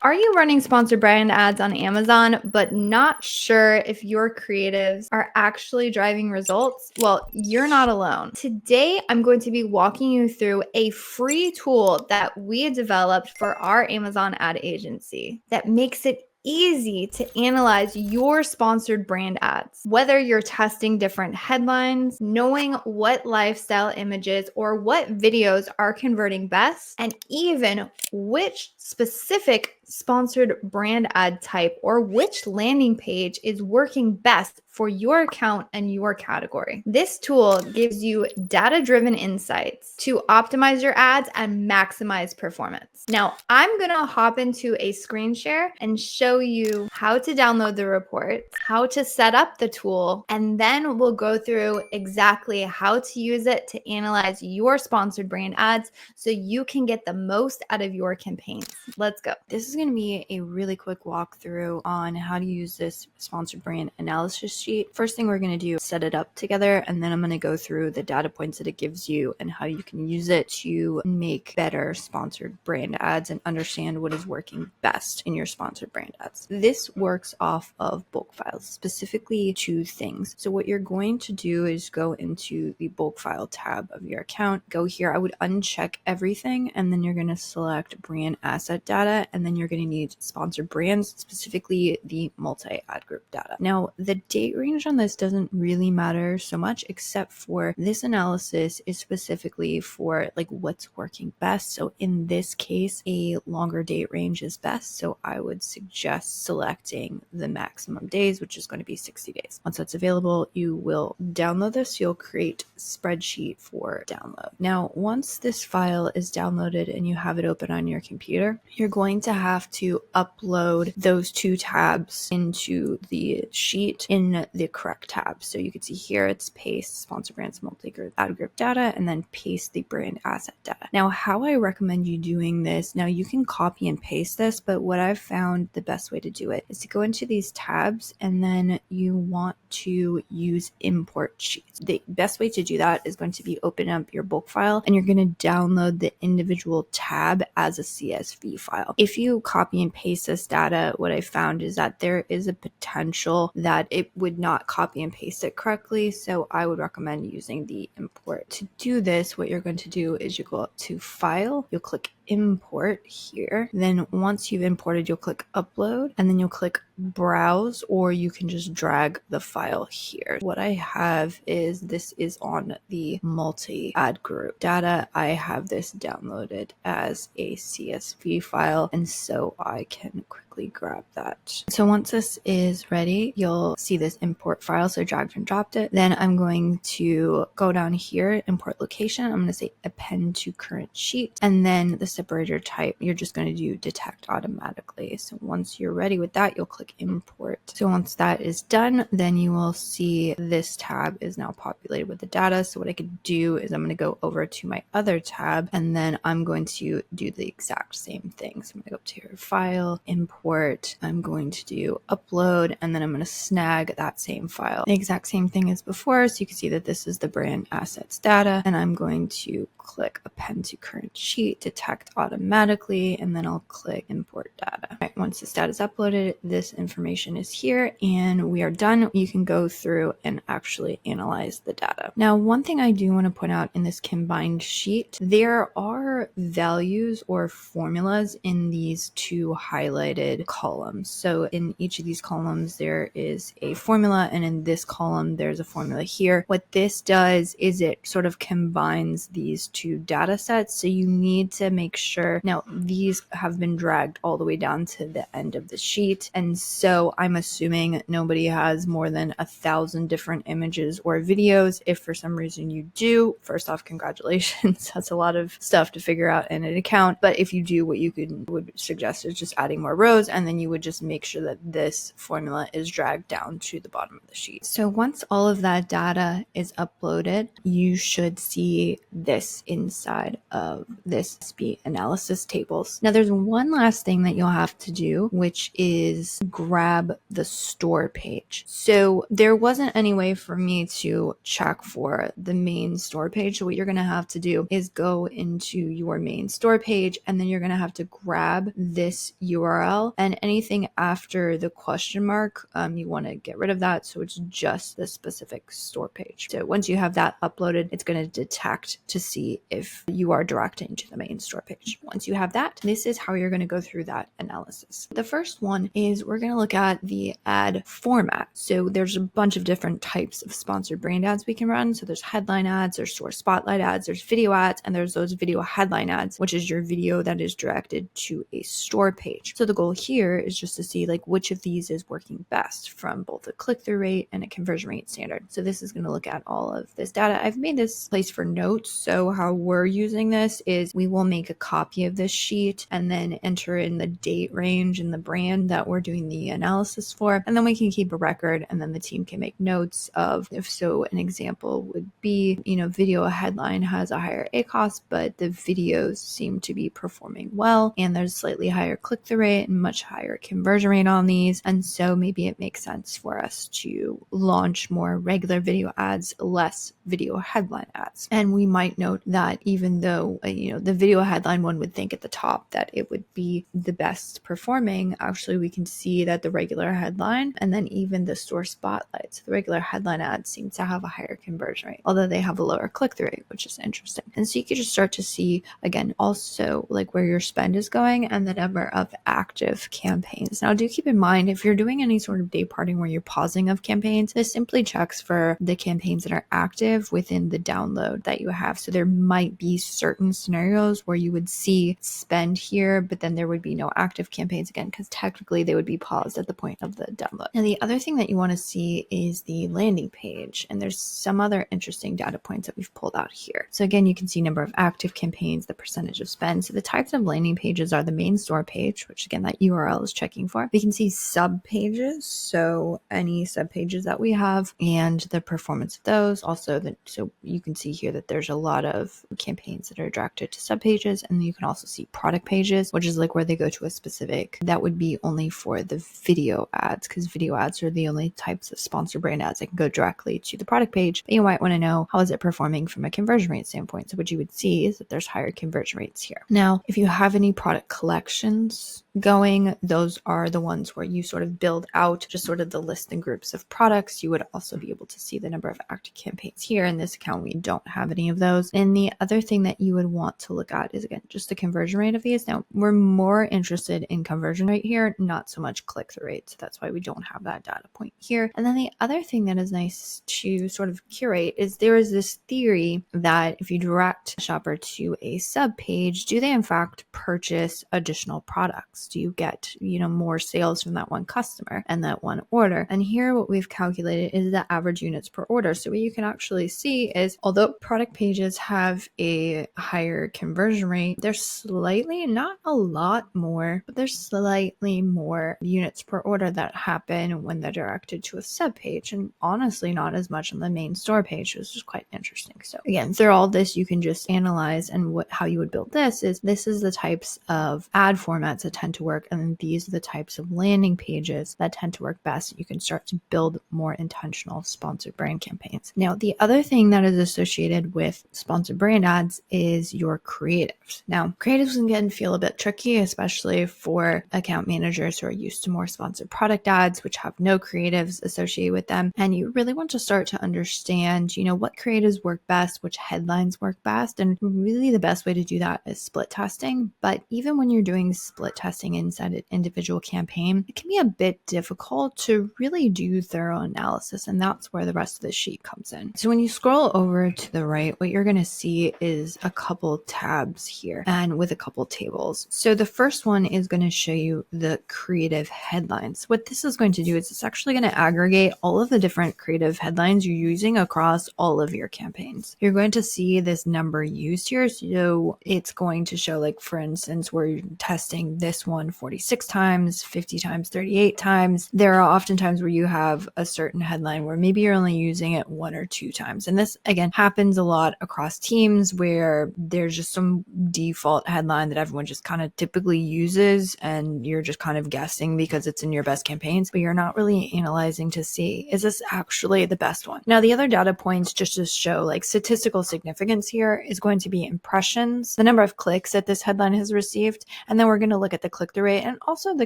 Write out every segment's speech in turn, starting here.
Are you running sponsored brand ads on Amazon, but not sure if your creatives are actually driving results? Well, you're not alone. Today, I'm going to be walking you through a free tool that we developed for our Amazon ad agency that makes it easy to analyze your sponsored brand ads. Whether you're testing different headlines, knowing what lifestyle images or what videos are converting best, and even which specific sponsored brand ad type or which landing page is working best for your account and your category. This tool gives you data-driven insights to optimize your ads and maximize performance. Now, I'm gonna hop into a screen share and show you how to download the report, how to set up the tool, and then we'll go through exactly how to use it to analyze your sponsored brand ads so you can get the most out of your campaigns. Let's go. This is going to be a really quick walkthrough on how to use this sponsored brand analysis sheet. First thing we're going to do is set it up together, and then I'm going to go through the data points that it gives you and how you can use it to make better sponsored brand ads and understand what is working best in your sponsored brand ads. This works off of bulk files, specifically two things. So what you're going to do is go into the bulk file tab of your account, go here. I would uncheck everything, and then you're going to select brand asset data, and then you're going to need sponsored brands, specifically the multi-ad group data. Now, the date range on this doesn't really matter so much, except for this analysis is specifically for like what's working best. So in this case, a longer date range is best. So I would suggest selecting the maximum days, which is going to be 60 days. Once that's available, you will download this. You'll create a spreadsheet for download. Now, once this file is downloaded and you have it open on your computer, you're going to have to upload those two tabs into the sheet in the correct tab. So you can see here it's paste sponsor brands multi-group ad group data and then paste the brand asset data. Now, how I recommend you doing this, now you can copy and paste this, but what I've found the best way to do it is to go into these tabs and then you want to use import sheets. The best way to do that is going to be open up your bulk file and you're going to download the individual tab as a CSV file. If you copy and paste this data, what I found is that there is a potential that it would not copy and paste it correctly. So I would recommend using the import. To do this, what you're going to do is you go up to File, you'll click Import here. Then once you've imported, you'll click Upload, and then you'll click Browse, or you can just drag the file here. What I have is this is on the multi-ad group data. I have this downloaded as a CSV file, and so I can quickly grab that. So once this is ready, you'll see this import file. So I dragged and dropped it. Then I'm going to go down here, import location. I'm going to say append to current sheet, and then the separator type, you're just going to do detect automatically. So once you're ready with that, you'll click import. So once that is done, then you will see this tab is now populated with the data. So what I could do is I'm going to go over to my other tab, and then I'm going to do the exact same thing. So I'm going to go up to your file, import, I'm going to do upload, and then I'm going to snag that same file. The exact same thing as before. So you can see that this is the brand assets data, and I'm going to click append to current sheet, detect automatically, and then I'll click import data. All right, once this data is uploaded, this information is here and we are done. You can go through and actually analyze the data. Now, one thing I do want to point out in this combined sheet, there are values or formulas in these two highlighted columns. So in each of these columns, there is a formula, and in this column, there's a formula here. What this does is it sort of combines these two data sets. So you need to make sure, now these have been dragged all the way down to the end of the sheet. And so I'm assuming nobody has more than 1,000 different images or videos. If for some reason you do, first off, congratulations. That's a lot of stuff to figure out in an account. But if you do, what you would suggest is just adding more rows, and then you would just make sure that this formula is dragged down to the bottom of the sheet. So once all of that data is uploaded, you should see this inside of this SB analysis tables. Now there's one last thing that you'll have to do, which is grab the store page. So there wasn't any way for me to check for the main store page. So what you're going to have to do is go into your main store page, and then you're going to have to grab this URL, and anything after the question mark, you want to get rid of that. So it's just the specific store page. So once you have that uploaded, it's going to detect to see if you are directing to the main store page. Once you have that, this is how you're going to go through that analysis. The first one is we're going to look at the ad format. So there's a bunch of different types of sponsored brand ads we can run. So there's headline ads, there's store spotlight ads, there's video ads, and there's those video headline ads, which is your video that is directed to a store page. So the goal here is just to see like which of these is working best from both a click-through rate and a conversion rate standard. So this is going to look at all of this data. I've made this place for notes. So how we're using this is we will make a copy of this sheet and then enter in the date range and the brand that we're doing the analysis for. And then we can keep a record, and then the team can make notes of, if so, an example would be, video headline has a higher ACoS, but the videos seem to be performing well, and there's slightly higher click-through rate and much higher conversion rate on these. And so maybe it makes sense for us to launch more regular video ads, less video headline ads. And we might note that even though, the video headline one would think at the top that it would be the best performing, actually we can see that the regular headline and then even the store spotlight, so the regular headline ads seem to have a higher conversion rate, although they have a lower click-through rate, which is interesting. And so you could just start to see, again, also like where your spend is going and the number of active campaigns. Now, do keep in mind, if you're doing any sort of day parting where you're pausing of campaigns, this simply checks for the campaigns that are active within the download that you have. So there might be certain scenarios where you would see spend here, but then there would be no active campaigns again, because technically they would be paused at the point of the download. And the other thing that you want to see is the landing page. And there's some other interesting data points that we've pulled out here. So again, you can see number of active campaigns, the percentage of spend. So the types of landing pages are the main store page, which again, that URL is checking for. We can see sub pages. So any sub pages that we have and the performance of those. Also, so you can see here that there's a lot of campaigns that are directed to sub pages. And you can also see product pages, which is like where they go to a specific, that would be only for the video ads, because video ads are the only types of sponsored brand ads that can go directly to the product page. But you might want to know, how is it performing from a conversion rate standpoint? So what you would see is that there's higher conversion rates here. Now, if you have any product collections going, those are the ones where you sort of build out just sort of the list and groups of products. You would also be able to see the number of active campaigns here. In this account, we don't have any of those. And the other thing that you would want to look at is, again, just the conversion rate of these. Now, we're more interested in conversion rate here, not so much click-through rate. So that's why we don't have that data point here. And then the other thing that is nice to sort of curate is there is this theory that if you direct a shopper to a sub page, do they in fact purchase additional products? Do you get, more sales from that one customer and that one order? And here what we've calculated is the average units per order. So what you can actually see is, although product pages have a higher conversion rate, there's slightly, not a lot more, but there's slightly more units per order that happen when they're directed to a sub page, and honestly not as much on the main store page, which is quite interesting. So again, through all this, you can just analyze, and how you would build this is the types of ad formats that tend to work, and then these are the types of landing pages that tend to work best. You can start to build more intentional sponsored brand campaigns. Now, the other thing that is associated with sponsored brand ads is your creatives. Now, creatives can feel a bit tricky, especially for account managers who are used to more sponsored product ads, which have no creatives associated with them. And you really want to start to understand, what creatives work best, which headlines work best. And really the best way to do that is split testing. But even when you're doing split testing inside an individual campaign, it can be a bit difficult to really do thorough analysis. And that's where the rest of the sheet comes in. So when you scroll over to the right, what you're going to see is a couple tabs here and with a couple tables. So the first one is going to show you the creative headlines. What this is going to do is it's actually going to aggregate all of the different creative headlines you're using across all of your campaigns. You're going to see this number used here. So it's going to show, like, for instance, we're testing this one 46 times, 50 times, 38 times. There are often times where you have a certain headline where maybe you're only using it 1 or 2 times. And this, again, happens a lot across teams where there's just some default headline that everyone just kind of typically uses, and you're just kind of guessing because it's in your best campaigns, but you're not really analyzing to see, is this actually the best one? Now, the other data points just to show like statistical significance here is going to be impressions, the number of clicks that this headline has received, and then we're going to look at the click-through rate and also the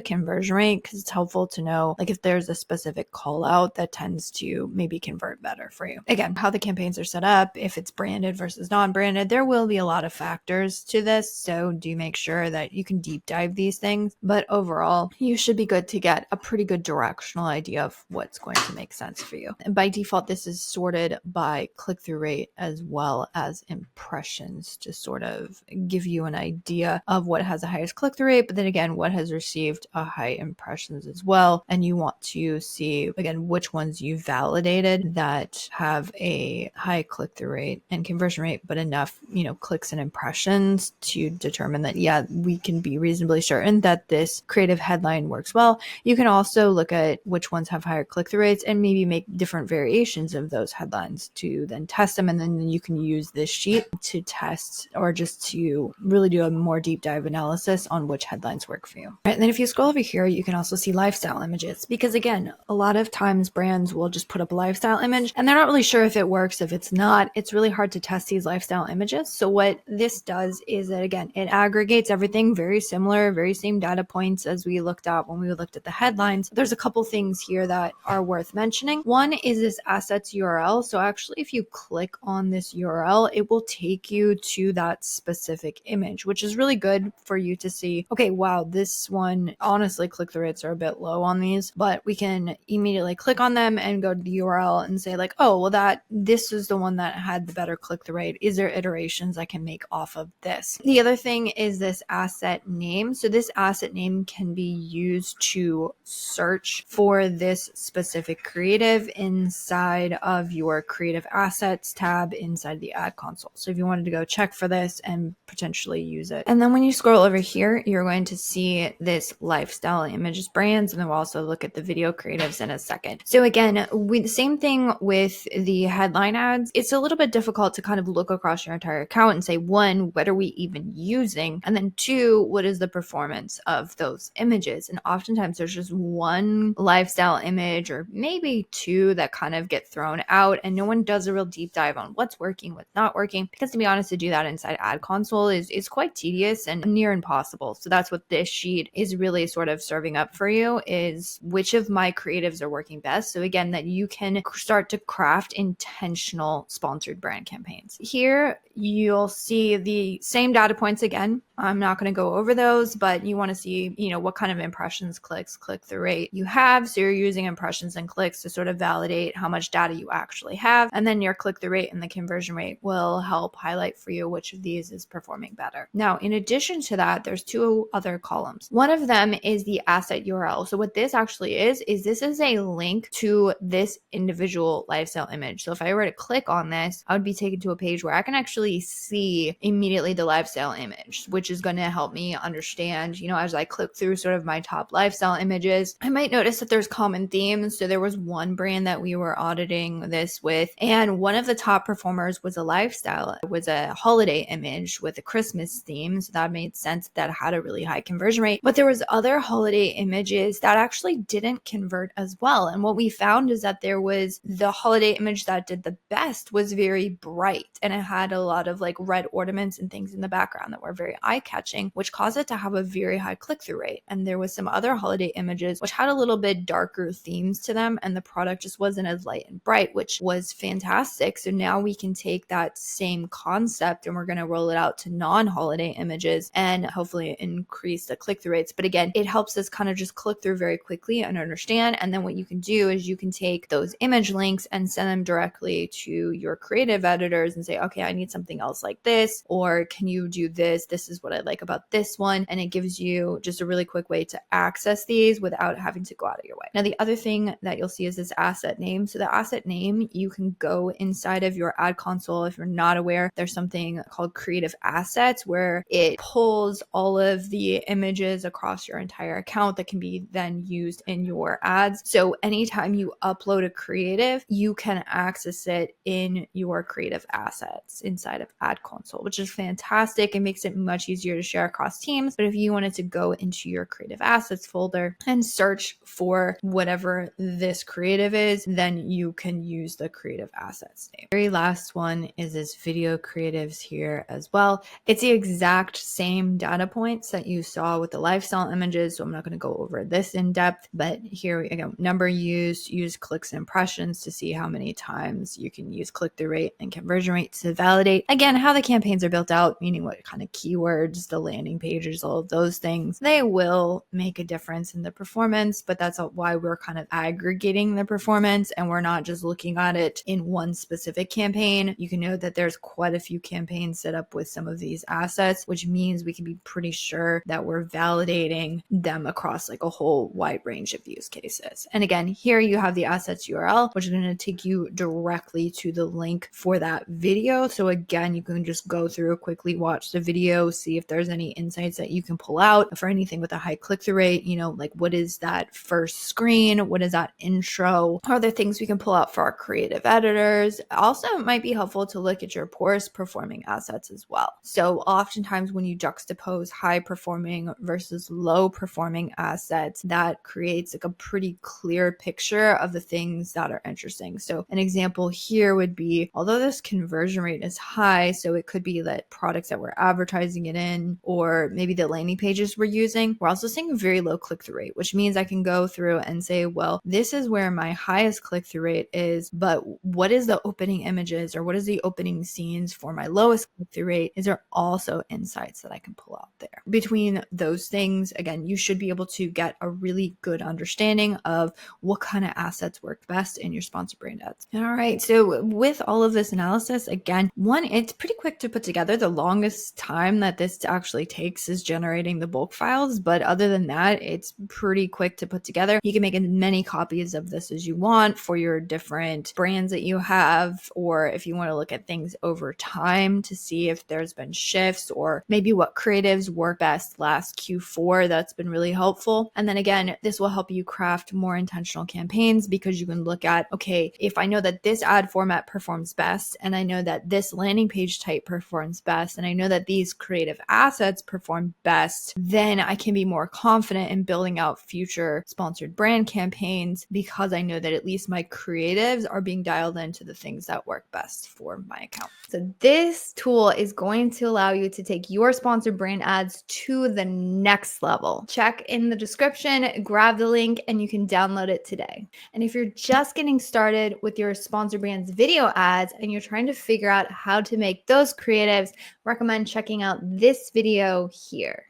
conversion rate, because it's helpful to know like if there's a specific call out that tends to maybe convert better for you. Again, how the campaigns are set up, if it's branded versus non-branded, there will be a lot of factors to this, so do make sure that you can deep dive these things, but overall you should be good to get a pretty good directional idea of what's going to make sense for you. And by default, this is sorted by click-through rate as well as impressions to sort of give you an idea of what has the highest click-through rate, but then again, what has received a high impressions as well. And you want to see, again, which ones you validated that have a high click-through rate and conversion rate, but enough, clicks and impressions to determine that, yeah, we can be reasonably certain that this creative headline works well. You can also look at which ones have higher click-through rates and maybe make different variations of those headlines to then test them. And then you can use this sheet to test or just to really do a more deep dive analysis on which headlines work for you. All right, and then if you scroll over here, you can also see lifestyle images, because again, a lot of times brands will just put up a lifestyle image and they're not really sure if it works. If it's not, it's really hard to test these lifestyle images. So what this does is that, again, it aggregates everything very similar, very same data points as we looked at when we looked at the headlines. There's a couple things here that are worth mentioning. One is this assets URL. So actually, if you click on this URL, it will take you to that specific image, which is really good for you to see, okay, wow, this one, honestly, click-through rates are a bit low on these, but we can immediately click on them and go to the URL and say like, oh, well, this is the one that had the better click-through rate. Is there iterations I can make off of this? The other thing is this asset name. So this asset name can be used to search for this specific creative inside of your creative assets tab inside the ad console. So if you wanted to go check for this and potentially use it. And then when you scroll over here, you're going to see this lifestyle images brands, and then we'll also look at the video creatives in a second. So again, the same thing with the headline ads. It's a little bit difficult to kind of look across your entire account and say, one, what are we even using? And then two, what is the performance of those images? And oftentimes there's just one lifestyle image or maybe two that kind of get thrown out, and no one does a real deep dive on what's working, what's not working, because to be honest, to do that inside ad console is quite tedious and near impossible. So that's what this sheet is really sort of serving up for you, is which of my creatives are working best. So again, that you can start to craft intentional sponsored brand campaigns. Here you'll see the same data points again. I'm not going to go over those, but you want to see, what kind of impressions, clicks, click-through rate you have. So you're using impressions and clicks to sort of validate how much data you actually have. And then your click-through rate and the conversion rate will help highlight for you which of these is performing better. Now, in addition to that, there's two other columns. One of them is the asset URL. So what this actually is this is a link to this individual lifestyle image. So if I were to click on this, I would be taken to a page where I can actually see immediately the lifestyle image, which is going to help me understand, as I click through sort of my top lifestyle images, I might notice that there's common themes. So there was one brand that we were auditing this with, and one of the top performers was a lifestyle. It was a holiday image with a Christmas theme. So that made sense. That had a really high conversion rate, but there was other holiday images that actually didn't convert as well. And what we found is that there was the holiday image that did the best was very bright, and it had a lot of like red ornaments and things in the background that were very eye-catching, which caused it to have a very high click-through rate. And there was some other holiday images which had a little bit darker themes to them, and the product just wasn't as light and bright, which was fantastic. So now we can take that same concept and we're going to roll it out to non-holiday images and hopefully increase the click-through rates. But again, it helps us kind of just click through very quickly and understand. And then what you can do is you can take those image links and send them directly to your creative editors and say, okay, I need something else like this, or can you do this? This is what I like about this one. And it gives you just a really quick way to access these without having to go out of your way. Now, the other thing that you'll see is this asset name. So the asset name, you can go inside of your ad console. If you're not aware, there's something called creative assets where it pulls all of the images across your entire account that can be then used in your ads. So anytime you upload a creative, you can access it in your creative assets inside of ad console, which is fantastic. It makes it much easier to share across teams. But if you wanted to go into your creative assets folder and search for whatever this creative is, then you can use the creative assets name. The very last one is this video creatives here as well. It's the exact same data points that you saw with the lifestyle images, so I'm not going to go over this in depth, but here we go. Number used, use clicks and impressions to see how many times you can use click-through rate and conversion rate to validate, again, how the campaigns are built out, meaning what kind of keywords, the landing pages, all of those things. They will make a difference in the performance, but that's why we're kind of aggregating the performance and we're not just looking at it in one specific campaign. You can know that there's quite a few campaigns set up with some of these assets, which means we can be pretty sure that we're validating them across like a whole wide range of use cases. And again, here you have the assets URL, which is going to take you directly to the link for that video. So again, you can just go through, quickly watch the video, see if there's any insights that you can pull out for anything with a high click-through rate, like what is that first screen? What is that intro? Are there things we can pull out for our creative editors? Also, it might be helpful to look at your poorest performing assets as well. So oftentimes when you juxtapose high performing versus low performing assets, that creates like a pretty clear picture of the things that are interesting. So an example here would be, although this conversion rate is high, so it could be that products that we're advertising it in, or maybe the landing pages we're using, we're also seeing a very low click-through rate, which means I can go through and say, well, this is where my highest click-through rate is, but what is the opening images or what is the opening scenes for my lowest click-through rate? Is there also insights that I can pull out there? Between those things, again, you should be able to get a really good understanding of what kind of assets work best in your sponsored brand ads. All right, so with all of this analysis, again, one, it's pretty quick to put together. The longest time that this actually takes is generating the bulk files, but other than that, it's pretty quick to put together. You can make as many copies of this as you want for your different brands that you have, or if you want to look at things over time to see if there's been shifts or maybe what creatives work best last Q4, that's been really helpful. And then again, this will help you craft more intentional campaigns because you can look at, okay, if I know that this ad format performs best, and I know that this landing page type performs best, and I know that these creative assets perform best, then I can be more confident in building out future sponsored brand campaigns because I know that at least my creatives are being dialed into the things that work best for my account. So this tool is going to allow you to take your sponsored brand ads to the next level. Check in the description, grab the link, and you can download it today. And if you're just getting started with your sponsored brands video ads and you're trying to figure out how to make those creatives, recommend checking out this video here.